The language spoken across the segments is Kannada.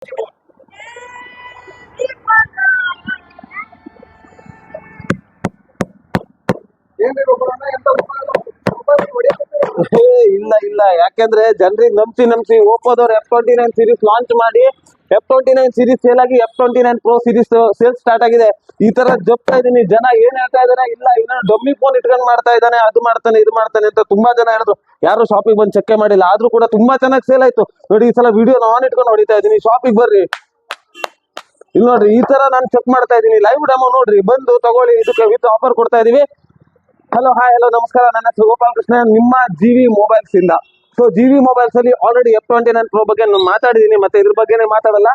ಇಲ್ಲ ಇಲ್ಲ, ಯಾಕೆಂದ್ರೆ ಜನರಿಗೆ ನಂಬಿಸಿ ಓಪೋದವ್ರು F29 ಸೀರೀಸ್ ಲಾಂಚ್ ಮಾಡಿ F29 ಸೀರೀಸ್ ಸೇಲ್ ಆಗಿ F29 Pro series sale start ಆಗಿದೆ. ಈ ತರ ಜಪ್ತಾ ಇದೀನಿ. ಜನ ಏನ್ ಹೇಳ್ತಾ ಇದಾರೆ, ಇಲ್ಲ ಇನ್ನ ಡಮ್ಮಿ ಫೋನ್ ಇಟ್ಕೊಂಡ್ ಮಾಡ್ತಾ ಇದ್ದಾನೆ, ಅದು ಮಾಡ್ತಾನೆ ಇದು ಮಾಡ್ತಾನೆ ಅಂತ ತುಂಬಾ ಜನ ಹೇಳಿದ್ರು. ಯಾರು ಶಾಪಿಗೆ ಬಂದು ಚೆಕ್ ಮಾಡಿಲ್ಲ, ಆದ್ರೂ ಕೂಡ ತುಂಬಾ ಚೆನ್ನಾಗಿ ಸೇಲ್ ಆಯ್ತು. ನೋಡಿ, ಈ ಸಲ ವಿಡಿಯೋ ಆನ್ ಇಟ್ಕೊಂಡು ಹೊಡಿತಾ ಇದೀನಿ. ಶಾಪಿಗೆ ಬರ್ರಿ, ಇಲ್ಲಿ ನೋಡ್ರಿ, ಈ ತರ ನಾನು ಚೆಕ್ ಮಾಡ್ತಾ ಇದೀನಿ. ಲೈವ್ ಡೆಮೋ ನೋಡ್ರಿ, ಬಂದು ತಗೊಳ್ಳಿ. ಇದಕ್ಕೆ ವಿತ್ ಆಫರ್ ಕೊಡ್ತಾ ಇದೀವಿ. ಹಲೋ, ಹಾಯ್, ಹಲೋ, ನಮಸ್ಕಾರ. ನನ್ನ ಹೆಸರು ಗೋಪಾಲ್ ಕೃಷ್ಣ, ನಿಮ್ಮ ಜಿವಿ ಮೊಬೈಲ್ಸ್ ಇಂದ. ಸೊ ಜಿವಿ ಮೊಬೈಲ್ಸ್ ಅಲ್ಲಿ ಆಲ್ರೆಡಿ F29 Pro ಬಗ್ಗೆ ನಾನು ಮಾತಾಡಿದೀನಿ, ಮತ್ತೆ ಇದ್ರ ಬಗ್ಗೆನೇ ಮಾತಾಡಲ್ಲ.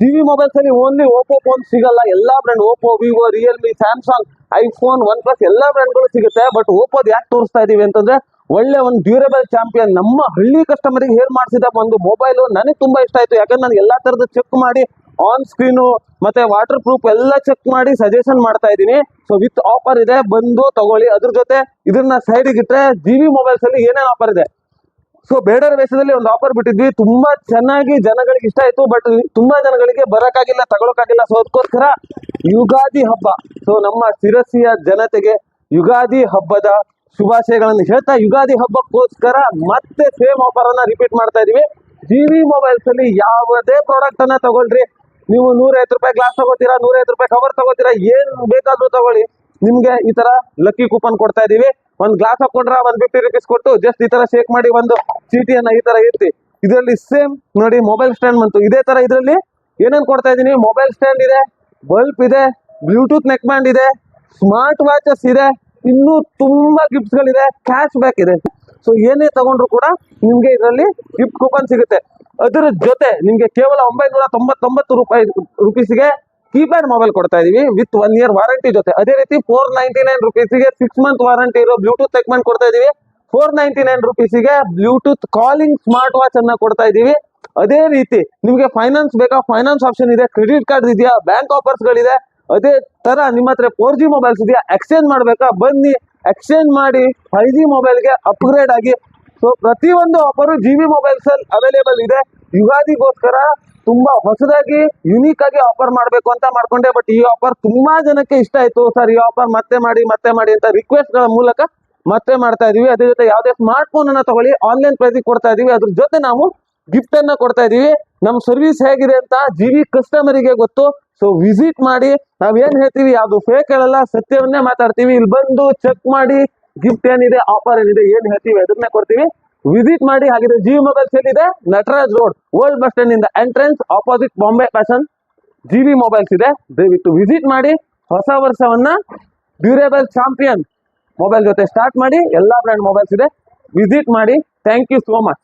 ಜಿವಿ ಮೊಬೈಲ್ಸ್ ಅಲ್ಲಿ ಓನ್ಲಿ ಓಪೋ ಫೋನ್ ಸಿಗಲ್ಲ. ಎಲ್ಲಾ brand, Oppo, Vivo, Realme, Samsung, iPhone, one plus ಎಲ್ಲಾ ಬ್ರ್ಯಾಂಡ್ಗಳು ಸಿಗುತ್ತೆ. ಬಟ್ ಓಪೋದ್ ಯಾಕೆ ತೋರಿಸ್ತಾ ಇದೀವಿ ಅಂತಂದ್ರೆ, ಒಳ್ಳೆ ಒಂದು ಡ್ಯೂರೇಬಲ್ ಚಾಂಪಿಯನ್, ನಮ್ಮ ಹಳ್ಳಿ ಕಸ್ಟಮರಿಗೆ ಹೇರ್ ಮಾಡಿಸಿದ ಒಂದು ಮೊಬೈಲ್ ನನಗೆ ತುಂಬಾ ಇಷ್ಟ ಆಯ್ತು. ಯಾಕಂದ್ರೆ ನಾನು ಎಲ್ಲಾ ತರದ ಚೆಕ್ ಮಾಡಿ, ಆನ್ ಸ್ಕ್ರೀನು ಮತ್ತೆ ವಾಟರ್ ಪ್ರೂಫ್ ಎಲ್ಲ ಚೆಕ್ ಮಾಡಿ ಸಜೆಷನ್ ಮಾಡ್ತಾ ಇದ್ದೀನಿ. ಸೊ ವಿತ್ ಆಫರ್ ಇದೆ, ಬಂದು ತಗೊಳ್ಳಿ. ಅದ್ರ ಜೊತೆ ಇದನ್ನ ಸೈಡಿಗೆ ಇಟ್ರೆ ಜಿವಿ ಮೊಬೈಲ್ಸ್ ಅಲ್ಲಿ ಏನೇನು ಆಫರ್ ಇದೆ. ಸೊ ಬೇಡರ ವೇಷದಲ್ಲಿ ಒಂದು ಆಫರ್ ಬಿಟ್ಟಿದ್ವಿ, ತುಂಬಾ ಚೆನ್ನಾಗಿ ಜನಗಳಿಗೆ ಇಷ್ಟ ಆಯ್ತು. ಬಟ್ ತುಂಬಾ ಜನಗಳಿಗೆ ಬರಕ್ಕಾಗಿಲ್ಲ, ತಗೊಳಕ್ಕಾಗಿಲ್ಲ. ಸೊ ಅದಕ್ಕೋಸ್ಕರ ಯುಗಾದಿ ಹಬ್ಬ, ಸೊ ನಮ್ಮ ಶಿರಸಿಯ ಜನತೆಗೆ ಯುಗಾದಿ ಹಬ್ಬದ ಶುಭಾಶಯಗಳನ್ನು ಹೇಳ್ತಾ, ಯುಗಾದಿ ಹಬ್ಬಕ್ಕೋಸ್ಕರ ಮತ್ತೆ ಸೇಮ್ ಆಫರ್ ಅನ್ನ ರಿಪೀಟ್ ಮಾಡ್ತಾ ಇದೀವಿ. ಜಿವಿ ಮೊಬೈಲ್ಸ್ ಅಲ್ಲಿ ಯಾವುದೇ ಪ್ರಾಡಕ್ಟ್ ಅನ್ನ ತಗೊಳ್ರಿ, ನೀವು 150 ರೂಪಾಯಿ ಗ್ಲಾಸ್ ತಗೋತೀರಾ, 150 ರೂಪಾಯಿ ಕವರ್ ತಗೋತೀರಾ, ಏನ್ ಬೇಕಾದ್ರೂ ತಗೊಳ್ಳಿ, ನಿಮ್ಗೆ ಈ ತರ ಲಕ್ಕಿ ಕೂಪನ್ ಕೊಡ್ತಾ ಇದೀವಿ. ಒಂದ್ ಗ್ಲಾಸ್ ಹಾಕೊಂಡ್ರೆ 150 ರೂಪೀಸ್ ಕೊಟ್ಟು ಜಸ್ಟ್ ಈ ತರ ಶೇಕ್ ಮಾಡಿ ಒಂದು ಚೀಟಿಯನ್ನ ಈ ತರ ಇರ್ತಿ. ಇದರಲ್ಲಿ ಸೇಮ್ ನೋಡಿ, ಮೊಬೈಲ್ ಸ್ಟ್ಯಾಂಡ್ ಬಂತು. ಇದೇ ತರ ಇದರಲ್ಲಿ ಏನೇನ್ ಕೊಡ್ತಾ ಇದೀನಿ, ಮೊಬೈಲ್ ಸ್ಟ್ಯಾಂಡ್ ಇದೆ, ಬಲ್ಬ್ ಇದೆ, ಬ್ಲೂಟೂತ್ ನೆಕ್ ಬ್ಯಾಂಡ್ ಇದೆ, ಸ್ಮಾರ್ಟ್ ವಾಚಸ್ ಇದೆ, ಇನ್ನೂ ತುಂಬಾ ಗಿಫ್ಟ್ಸ್ ಗಳಿದೆ, ಕ್ಯಾಶ್ ಬ್ಯಾಕ್ ಇದೆ. ಸೊ ಏನೇ ತಗೊಂಡ್ರು ಕೂಡ ನಿಮ್ಗೆ ಇದರಲ್ಲಿ ಗಿಫ್ಟ್ ಕೂಪನ್ ಸಿಗುತ್ತೆ. ಅದರ ಜೊತೆ ನಿಮ್ಗೆ ಕೇವಲ 999 ರೂಪೀಸ್ಗೆ ಕೀಪ್ಯಾಡ್ ಮೊಬೈಲ್ ಕೊಡ್ತಾ ಇದೀವಿ ವಿತ್ 1 year ವಾರಂಟಿ ಜೊತೆ. ಅದೇ ರೀತಿ 499 ರೂಪೀಸ್ಗೆ 6 month ವಾರಂಟಿ ಇರೋ ಬ್ಲೂಟೂತ್ ಸೆಗ್ಮೆಂಟ್ ಕೊಡ್ತಾ ಇದೀವಿ. 499 ರೂಪೀಸ್ಗೆ ಬ್ಲೂಟೂತ್ ಕಾಲಿಂಗ್ ಸ್ಮಾರ್ಟ್ ವಾಚ್ ಅನ್ನ ಕೊಡ್ತಾ ಇದೀವಿ. ಅದೇ ರೀತಿ ನಿಮ್ಗೆ ಫೈನಾನ್ಸ್ ಬೇಕಾ, ಫೈನಾನ್ಸ್ ಆಪ್ಷನ್ ಇದೆ, ಕ್ರೆಡಿಟ್ ಕಾರ್ಡ್ ಇದೆಯಾ, ಬ್ಯಾಂಕ್ ಆಫರ್ಸ್ ಗಳಿದೆ. ಅದೇ ತರ ನಿಮ್ಮ ಹತ್ರ 4G ಮೊಬೈಲ್ಸ್ ಇದೆಯಾ, ಎಕ್ಸ್ಚೇಂಜ್ ಮಾಡ್ಬೇಕಾ, ಬನ್ನಿ ಎಕ್ಸ್ಚೇಂಜ್ ಮಾಡಿ 5G ಮೊಬೈಲ್ಗೆ ಅಪ್ಗ್ರೇಡ್ ಆಗಿ. ಸೊ ಪ್ರತಿಯೊಂದು ಆಫರ್ ಜಿವಿ ಮೊಬೈಲ್ಸ್ ಅಲ್ಲಿ ಅವೈಲೇಬಲ್ ಇದೆ. ಯುಗಾದಿಗೋಸ್ಕರ ತುಂಬಾ ಹೊಸದಾಗಿ ಯುನೀಕ್ ಆಗಿ ಆಫರ್ ಮಾಡ್ಬೇಕು ಅಂತ ಮಾಡ್ಕೊಂಡೆ. ಬಟ್ ಈ ಆಫರ್ ತುಂಬಾ ಜನಕ್ಕೆ ಇಷ್ಟ ಆಯ್ತು. ಸರ್, ಈ ಆಫರ್ ಮತ್ತೆ ಮಾಡಿ ಅಂತ ರಿಕ್ವೆಸ್ಟ್ ಗಳ ಮೂಲಕ ಮತ್ತೆ ಮಾಡ್ತಾ ಇದೀವಿ. ಅದೇ ಜೊತೆ ಯಾವುದೇ ಸ್ಮಾರ್ಟ್ ಫೋನ್ ಅನ್ನ ತಗೊಳ್ಳಿ, ಆನ್ಲೈನ್ ಪ್ರೈಸ್ ಕೊಡ್ತಾ ಇದೀವಿ. ಅದ್ರ ಜೊತೆ ನಾವು ಗಿಫ್ಟ್ ಅನ್ನ ಕೊಡ್ತಾ ಇದೀವಿ. ನಮ್ ಸರ್ವಿಸ್ ಹೇಗಿದೆ ಅಂತ ಜಿವಿ ಕಸ್ಟಮರಿಗೆ ಗೊತ್ತು. ಸೊ ವಿಸಿಟ್ ಮಾಡಿ, ನಾವೇನ್ ಹೇಳ್ತೀವಿ ಯಾವ್ದು ಫೇಕ್ ಹೇಳಲ್ಲ, ಸತ್ಯವನ್ನೇ ಮಾತಾಡ್ತೀವಿ. ಇಲ್ಲಿ ಬಂದು ಚೆಕ್ ಮಾಡಿ, ಗಿಫ್ಟ್ ಏನಿದೆ, ಆಫರ್ ಏನಿದೆ, ಏನ್ ಹೇಳ್ತೀವಿ ಅದನ್ನೇ ಕೊಡ್ತೀವಿ. ವಿಸಿಟ್ ಮಾಡಿ. ಹಾಗಿದ್ರೆ ಜಿವಿ ಮೊಬೈಲ್ಸ್ ಏನಿದೆ, Nataraj road, old bus stand ಇಂದ entrance opposite Bombay fashion GV mobiles ಇದೆ. ದಯವಿಟ್ಟು ವಿಸಿಟ್ ಮಾಡಿ. ಹೊಸ ವರ್ಷವನ್ನ ಡ್ಯೂರೇಬಲ್ ಚಾಂಪಿಯನ್ ಮೊಬೈಲ್ ಜೊತೆ ಸ್ಟಾರ್ಟ್ ಮಾಡಿ. ಎಲ್ಲಾ ಬ್ರ್ಯಾಂಡ್ ಮೊಬೈಲ್ಸ್ ಇದೆ, ವಿಸಿಟ್ ಮಾಡಿ. Thank you so much.